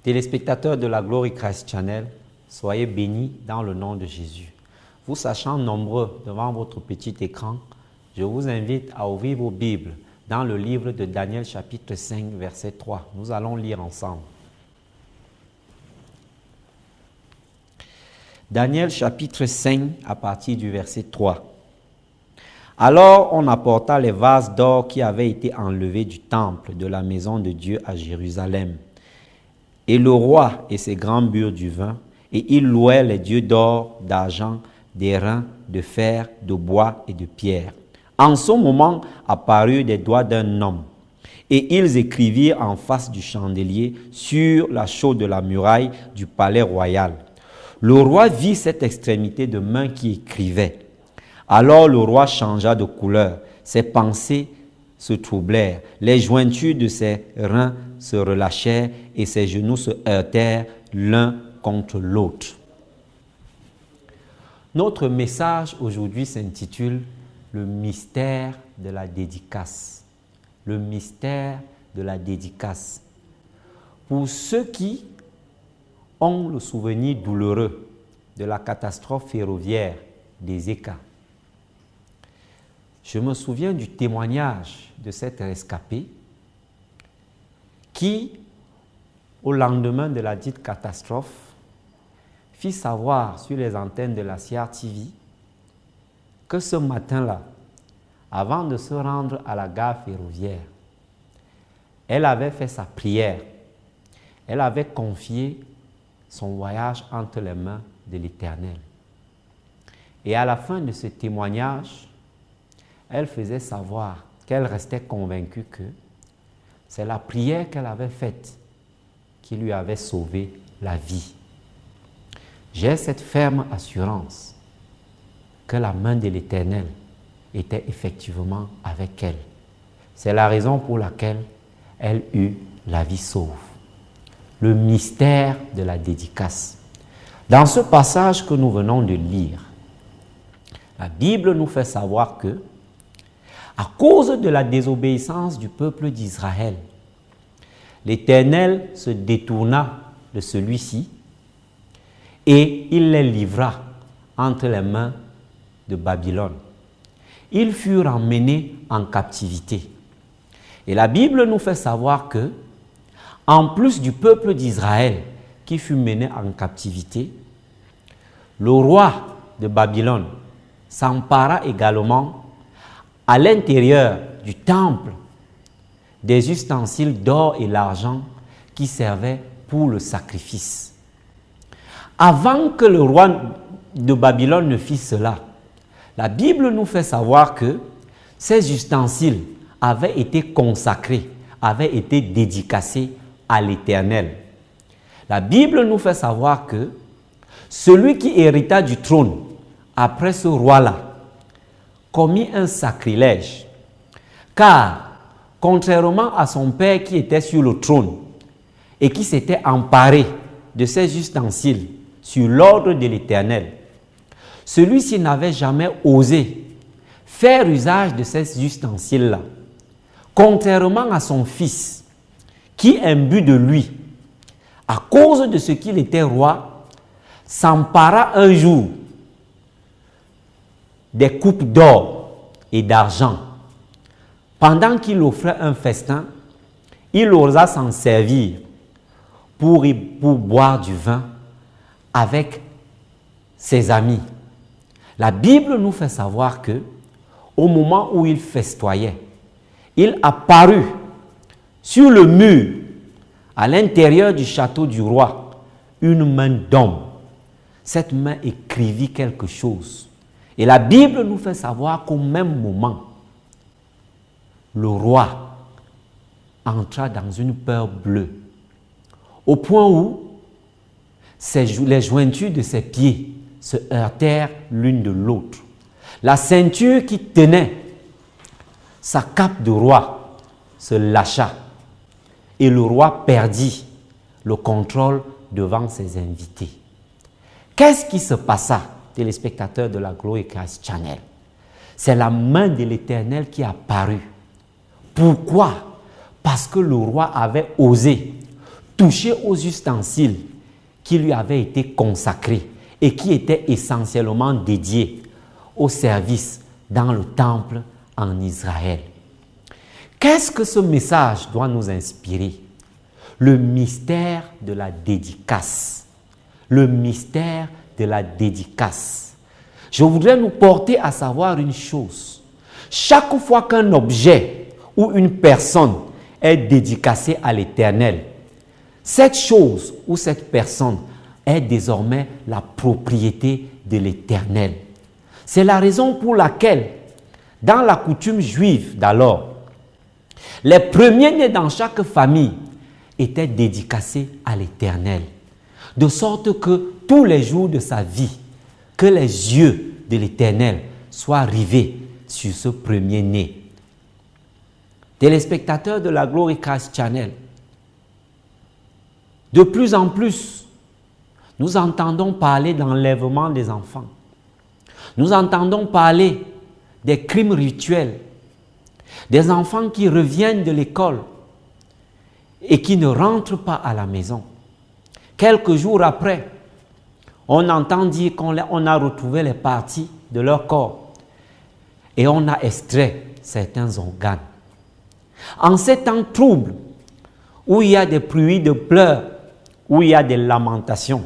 Téléspectateurs de la Glory Christ Channel, soyez bénis dans le nom de Jésus. Vous sachant nombreux devant votre petit écran, je vous invite à ouvrir vos Bibles dans le livre de Daniel chapitre 5 verset 3. Nous allons lire ensemble. Daniel chapitre 5 à partir du verset 3. Alors on apporta les vases d'or qui avaient été enlevés du temple de la maison de Dieu à Jérusalem. Et le roi et ses grands burent du vin, et il louait les dieux d'or, d'argent, d'airain, de fer, de bois et de pierre. En ce moment apparurent des doigts d'un homme, et ils écrivirent en face du chandelier sur la chaude de la muraille du palais royal. Le roi vit cette extrémité de main qui écrivait. Alors le roi changea de couleur, ses pensées se troublèrent, les jointures de ses reins se relâchèrent et ses genoux se heurtèrent l'un contre l'autre. Notre message aujourd'hui s'intitule « Le mystère de la dédicace ». Le mystère de la dédicace. Pour ceux qui ont le souvenir douloureux de la catastrophe ferroviaire des Eka, je me souviens du témoignage de cet rescapé qui, au lendemain de la dite catastrophe, fit savoir sur les antennes de la CRTV que ce matin-là, avant de se rendre à la gare ferroviaire, elle avait fait sa prière. Elle avait confié son voyage entre les mains de l'Éternel. Et à la fin de ce témoignage, elle faisait savoir qu'elle restait convaincue que c'est la prière qu'elle avait faite qui lui avait sauvé la vie. J'ai cette ferme assurance que la main de l'Éternel était effectivement avec elle. C'est la raison pour laquelle elle eut la vie sauve. Le mystère de la dédicace. Dans ce passage que nous venons de lire, la Bible nous fait savoir que, à cause de la désobéissance du peuple d'Israël, l'Éternel se détourna de celui-ci et il les livra entre les mains de Babylone. Ils furent emmenés en captivité. Et la Bible nous fait savoir que, en plus du peuple d'Israël qui fut mené en captivité, le roi de Babylone s'empara également à l'intérieur du temple des ustensiles d'or et d'argent qui servaient pour le sacrifice. Avant que le roi de Babylone ne fît cela, la Bible nous fait savoir que ces ustensiles avaient été consacrés, avaient été dédicacés à l'Éternel. La Bible nous fait savoir que celui qui hérita du trône après ce roi-là commit un sacrilège, car contrairement à son père qui était sur le trône et qui s'était emparé de ces ustensiles sur l'ordre de l'Éternel, celui-ci n'avait jamais osé faire usage de ces ustensiles-là. Contrairement à son fils, qui imbu de lui, à cause de ce qu'il était roi, s'empara un jour des coupes d'or et d'argent. Pendant qu'il offrait un festin, il osa s'en servir pour boire du vin avec ses amis. La Bible nous fait savoir que, au moment où il festoyait, il apparut sur le mur, à l'intérieur du château du roi, une main d'homme. Cette main écrivit quelque chose. Et la Bible nous fait savoir qu'au même moment, le roi entra dans une peur bleue, au point où les jointures de ses pieds se heurtèrent l'une de l'autre. La ceinture qui tenait sa cape de roi se lâcha et le roi perdit le contrôle devant ses invités. Qu'est-ce qui se passa, téléspectateurs de la Glory Christ Channel? C'est la main de l'Éternel qui apparut. Pourquoi? Parce que le roi avait osé toucher aux ustensiles qui lui avaient été consacrés et qui étaient essentiellement dédiés au service dans le temple en Israël. Qu'est-ce que ce message doit nous inspirer? Le mystère de la dédicace. Le mystère de la dédicace. Je voudrais nous porter à savoir une chose. Chaque fois qu'un objet ou une personne est dédicacée à l'Éternel, cette chose ou cette personne est désormais la propriété de l'Éternel. C'est la raison pour laquelle, dans la coutume juive d'alors, les premiers-nés dans chaque famille étaient dédicacés à l'Éternel. De sorte que tous les jours de sa vie, que les yeux de l'Éternel soient rivés sur ce premier-né. Téléspectateurs de la Glory Christ Channel, de plus en plus, nous entendons parler d'enlèvement des enfants. Nous entendons parler des crimes rituels, des enfants qui reviennent de l'école et qui ne rentrent pas à la maison. Quelques jours après, on entend dire qu'on a retrouvé les parties de leur corps et on a extrait certains organes. En ces temps troubles, où il y a des bruits de pleurs, où il y a des lamentations,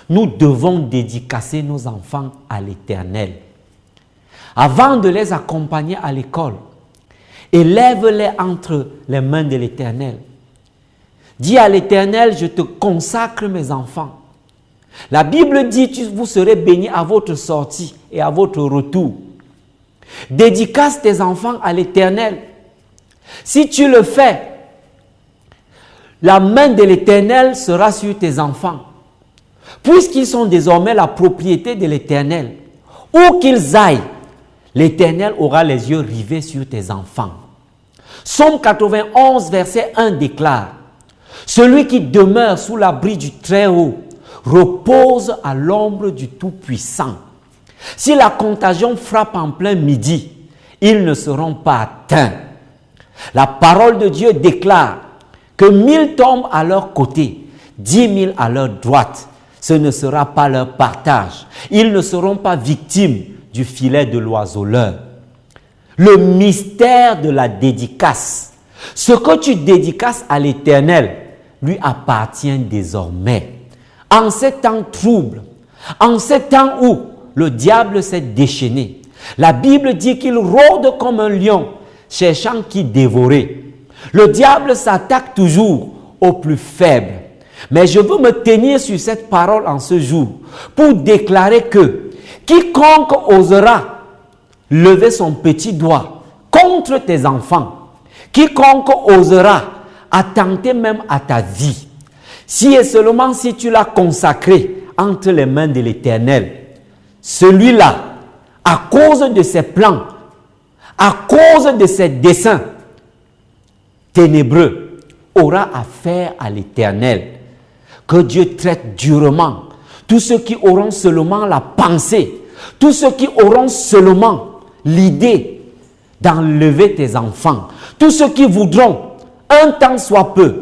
nous devons dédicacer nos enfants à l'Éternel. Avant de les accompagner à l'école, élève-les entre les mains de l'Éternel. Dis à l'Éternel, je te consacre mes enfants. La Bible dit, vous serez bénis à votre sortie et à votre retour. Dédicace tes enfants à l'Éternel. Si tu le fais, la main de l'Éternel sera sur tes enfants. Puisqu'ils sont désormais la propriété de l'Éternel, où qu'ils aillent, l'Éternel aura les yeux rivés sur tes enfants. Psaume 91, verset 1 déclare, « Celui qui demeure sous l'abri du Très-Haut repose à l'ombre du Tout-Puissant. Si la contagion frappe en plein midi, ils ne seront pas atteints. » La parole de Dieu déclare que 1000 tombent à leur côté, 10 000 à leur droite. Ce ne sera pas leur partage. Ils ne seront pas victimes du filet de l'oiseleur. Le mystère de la dédicace. Ce que tu dédicaces à l'Éternel lui appartient désormais. En ces temps troubles, en ces temps où le diable s'est déchaîné, la Bible dit qu'il rôde comme un lion, cherchant qui dévorer. Le diable s'attaque toujours aux plus faibles. Mais je veux me tenir sur cette parole en ce jour pour déclarer que quiconque osera lever son petit doigt contre tes enfants, quiconque osera attenter même à ta vie, si et seulement si tu l'as consacré entre les mains de l'Éternel, celui-là, à cause de ses plans, à cause de ses desseins ténébreux, aura affaire à l'Éternel. Que Dieu traite durement tous ceux qui auront seulement la pensée, tous ceux qui auront seulement l'idée d'enlever tes enfants, tous ceux qui voudront, un temps soit peu,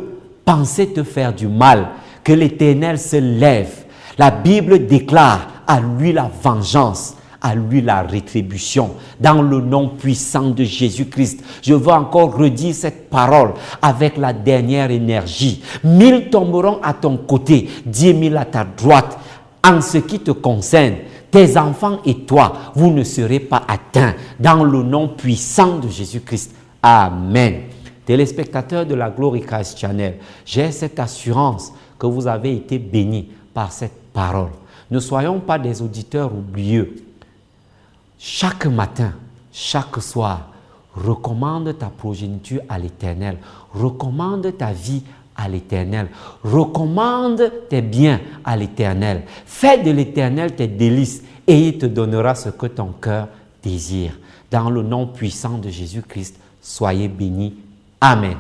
penser te faire du mal, que l'Éternel se lève. La Bible déclare à lui la vengeance, à lui la rétribution, dans le nom puissant de Jésus-Christ. Je veux encore redire cette parole avec la dernière énergie. 1000 tomberont à ton côté, 10 000 à ta droite. En ce qui te concerne, tes enfants et toi, vous ne serez pas atteints, dans le nom puissant de Jésus-Christ. Amen. Téléspectateurs de la Glory Christ Channel, j'ai cette assurance que vous avez été bénis par cette parole. Ne soyons pas des auditeurs oublieux. Chaque matin, chaque soir, recommande ta progéniture à l'Éternel. Recommande ta vie à l'Éternel. Recommande tes biens à l'Éternel. Fais de l'Éternel tes délices et il te donnera ce que ton cœur désire. Dans le nom puissant de Jésus-Christ, soyez bénis. Amen.